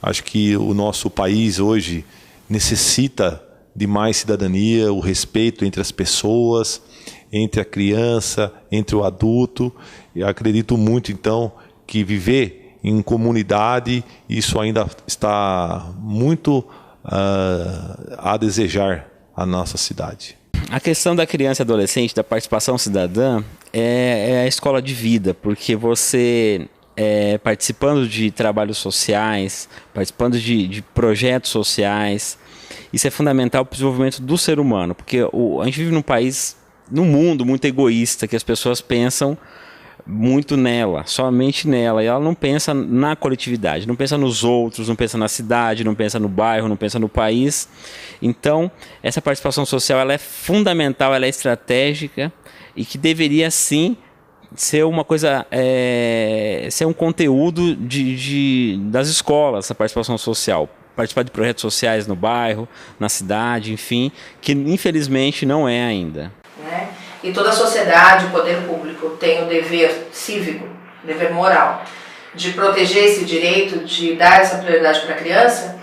Acho que o nosso país hoje necessita de mais cidadania, o respeito entre as pessoas, entre a criança, entre o adulto. Eu acredito muito, então, que viver em comunidade, isso ainda está muito a desejar a nossa cidade. A questão da criança e adolescente, da participação cidadã, é a escola de vida, porque você, participando de trabalhos sociais, participando de projetos sociais, isso é fundamental para o desenvolvimento do ser humano, porque a gente vive num país, num mundo muito egoísta, que as pessoas pensam muito nela, somente nela, e ela não pensa na coletividade, não pensa nos outros, não pensa na cidade, não pensa no bairro, não pensa no país. Então, essa participação social ela é fundamental, ela é estratégica e que deveria sim ser uma coisa, ser um conteúdo das escolas, essa participação social. Participar de projetos sociais no bairro, na cidade, enfim, que infelizmente não é ainda. E toda a sociedade, o poder público tem o dever cívico, dever moral, de proteger esse direito, de dar essa prioridade para a criança,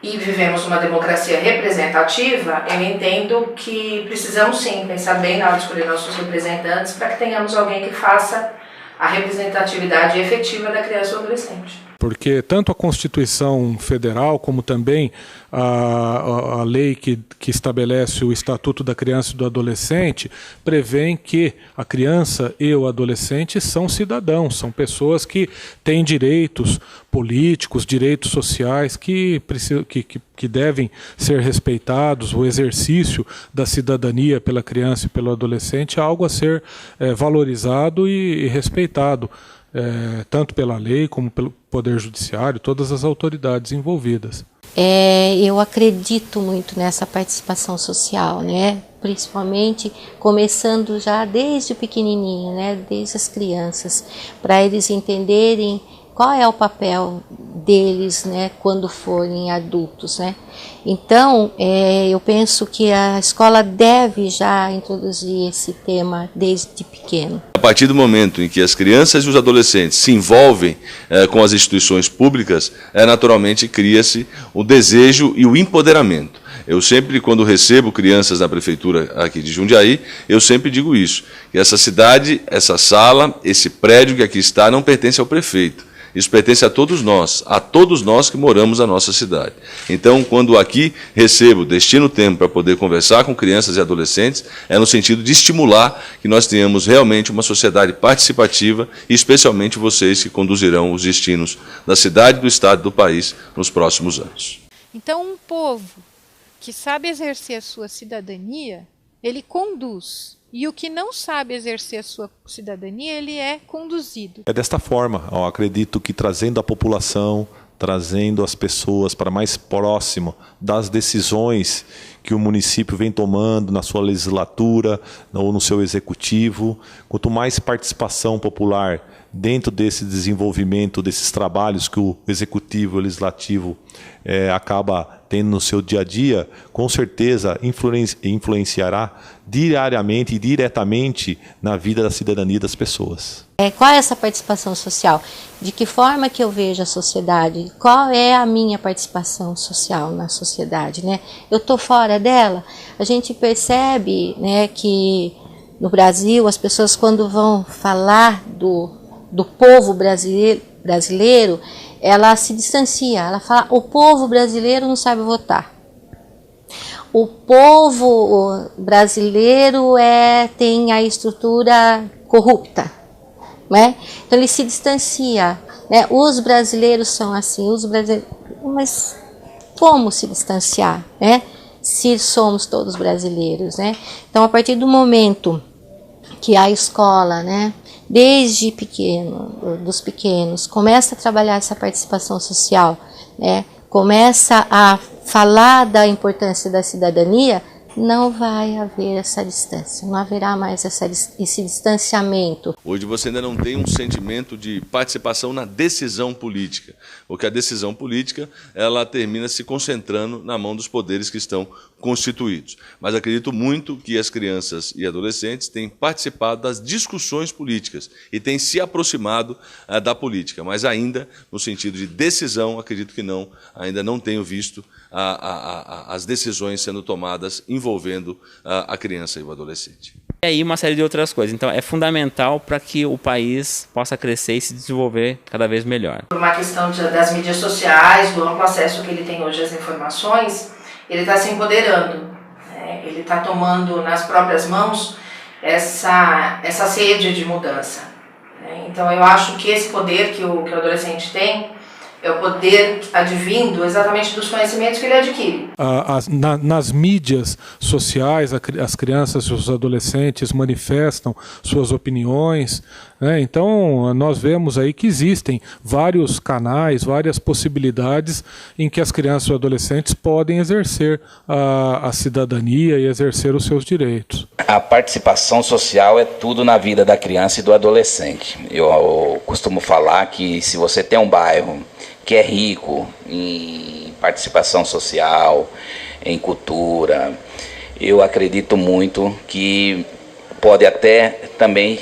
e vivemos uma democracia representativa, eu entendo que precisamos sim pensar bem na hora de escolher nossos representantes para que tenhamos alguém que faça a representatividade efetiva da criança ou adolescente. Porque tanto a Constituição Federal como também a lei que estabelece o Estatuto da Criança e do Adolescente prevêem que a criança e o adolescente são cidadãos, são pessoas que têm direitos políticos, direitos sociais que devem ser respeitados. O exercício da cidadania pela criança e pelo adolescente é algo a ser valorizado e respeitado. Tanto pela lei como pelo Poder Judiciário, todas as autoridades envolvidas. Eu acredito muito nessa participação social, né? Principalmente começando já desde pequenininho, né? Desde as crianças, para eles entenderem qual é o papel deles, né? Quando forem adultos, né? Então, eu penso que a escola deve já introduzir esse tema desde pequeno. A partir do momento em que as crianças e os adolescentes se envolvem com as instituições públicas, naturalmente cria-se o desejo e o empoderamento. Eu sempre, quando recebo crianças na prefeitura aqui de Jundiaí, eu sempre digo isso, que essa cidade, essa sala, esse prédio que aqui está não pertence ao prefeito. Isso pertence a todos nós que moramos na nossa cidade. Então, quando aqui recebo, destino tempo para poder conversar com crianças e adolescentes, é no sentido de estimular que nós tenhamos realmente uma sociedade participativa, e especialmente vocês que conduzirão os destinos da cidade, do estado e do país nos próximos anos. Então, um povo que sabe exercer a sua cidadania, ele conduz. E o que não sabe exercer a sua cidadania, ele é conduzido. É desta forma, eu acredito que trazendo a população, trazendo as pessoas para mais próximo das decisões que o município vem tomando na sua legislatura ou no seu executivo, quanto mais participação popular dentro desse desenvolvimento, desses trabalhos que o executivo e o legislativo acaba tendo no seu dia a dia, com certeza influenciará diariamente e diretamente na vida da cidadania das pessoas. Qual é essa participação social? De que forma que eu vejo a sociedade? Qual é a minha participação social na sociedade, né? Eu estou fora dela? A gente percebe, né, que no Brasil as pessoas, quando vão falar do povo brasileiro, ela se distancia, ela fala: o povo brasileiro não sabe votar. O povo brasileiro tem a estrutura corrupta, né? Então ele se distancia, né? Os brasileiros são assim, mas como se distanciar, né? Se somos todos brasileiros, né? Então, a partir do momento que a escola, né, desde dos pequenos, começa a trabalhar essa participação social, né, começa a falar da importância da cidadania, não vai haver essa distância, não haverá mais esse distanciamento. Hoje você ainda não tem um sentimento de participação na decisão política, porque a decisão política ela termina se concentrando na mão dos poderes que estão constituídos. Mas acredito muito que as crianças e adolescentes têm participado das discussões políticas e têm se aproximado da política, mas ainda no sentido de decisão, acredito que não, ainda não tenho visto as decisões sendo tomadas envolvendo a criança e o adolescente. E aí uma série de outras coisas. Então é fundamental para que o país possa crescer e se desenvolver cada vez melhor. Por uma questão das mídias sociais, do amplo acesso que ele tem hoje às informações, ele está se empoderando, né? Ele está tomando nas próprias mãos essa sede de mudança, né? Então eu acho que esse poder que o adolescente tem é o poder advindo exatamente dos conhecimentos que ele adquire. Nas mídias sociais, as crianças e os adolescentes manifestam suas opiniões, né? Então, nós vemos aí que existem vários canais, várias possibilidades em que as crianças e adolescentes podem exercer a cidadania e exercer os seus direitos. A participação social é tudo na vida da criança e do adolescente. Eu costumo falar que se você tem um bairro que é rico em participação social, em cultura, eu acredito muito que pode até também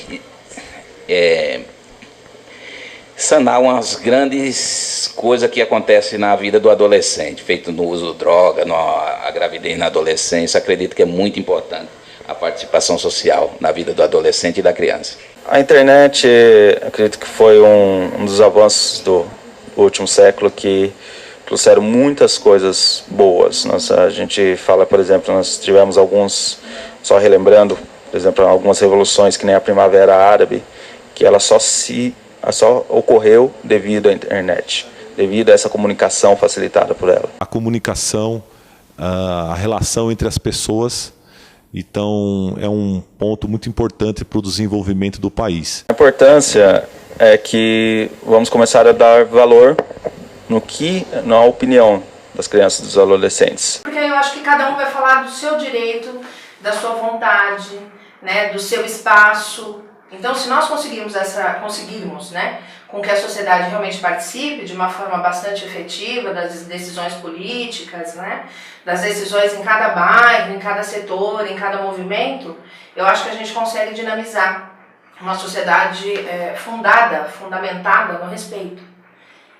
sanar umas grandes coisas que acontecem na vida do adolescente, feito no uso de droga, a gravidez na adolescência. Acredito que é muito importante a participação social na vida do adolescente e da criança. A internet, acredito que foi um dos avanços do último século que trouxeram muitas coisas boas. A gente fala, por exemplo, nós tivemos alguns, só relembrando, por exemplo, algumas revoluções que nem a Primavera Árabe, que ela só ocorreu devido à internet, devido a essa comunicação facilitada por ela. A comunicação, a relação entre as pessoas, então é um ponto muito importante para o desenvolvimento do país. A importância é que vamos começar a dar valor na opinião das crianças e dos adolescentes. Porque eu acho que cada um vai falar do seu direito, da sua vontade, né, do seu espaço. Então, se nós conseguirmos, né, com que a sociedade realmente participe de uma forma bastante efetiva das decisões políticas, né, das decisões em cada bairro, em cada setor, em cada movimento, eu acho que a gente consegue dinamizar uma sociedade fundamentada no respeito.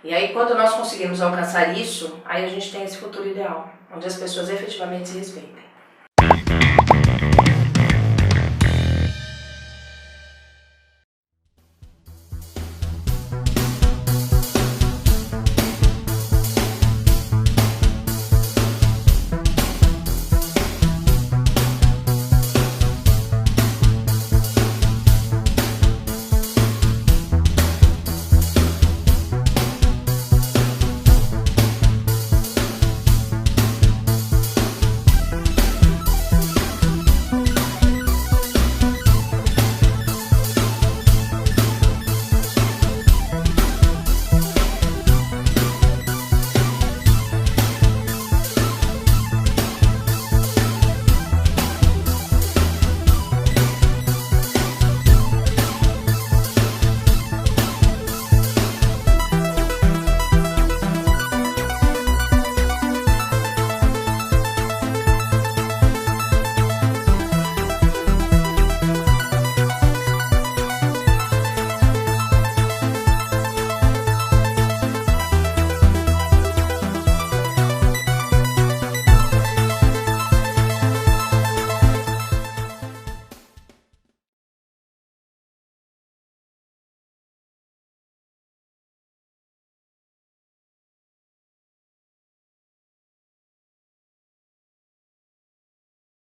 E aí, quando nós conseguimos alcançar isso, aí a gente tem esse futuro ideal, onde as pessoas efetivamente se respeitem.